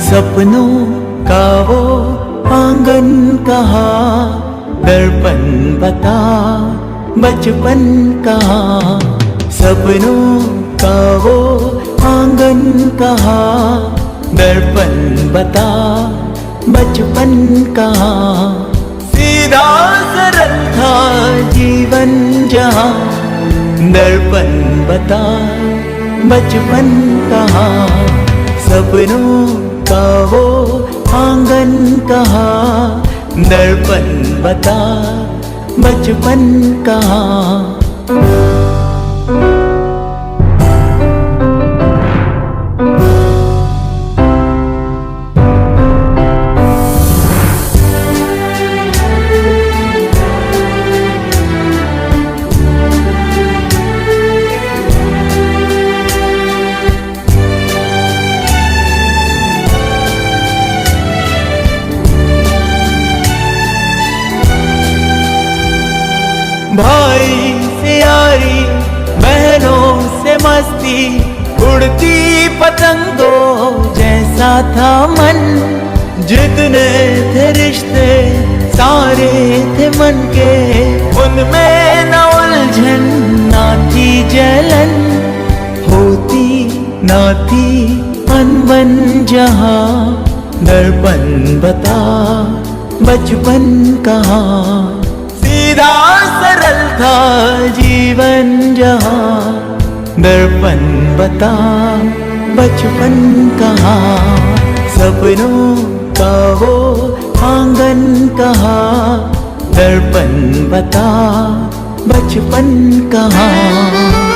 सपनों का वो आंगन कहाँ, दर्पण बता बचपन कहाँ। सपनों का वो आंगन कहाँ, दर्पण बता बचपन कहाँ। सीधा सरल था जीवन जहाँ, दर्पण बता बचपन कहाँ। सपनों का वो आंगन कहाँ, दर्पण बता बचपन कहाँ। भाई से यारी, बहनों से मस्ती, उड़ती पतंगों जैसा था मन। जितने थे रिश्ते सारे थे मन के, उनमें न उलझन ना थी जलन। होती ना थी अनबन जहाँ, दर्पण बता बचपन कहाँ। सीधा सरल था जीवन जहाँ, दर्पण बता बचपन कहाँ। सपनों का वो आंगन कहाँ, दर्पण बता बचपन कहाँ।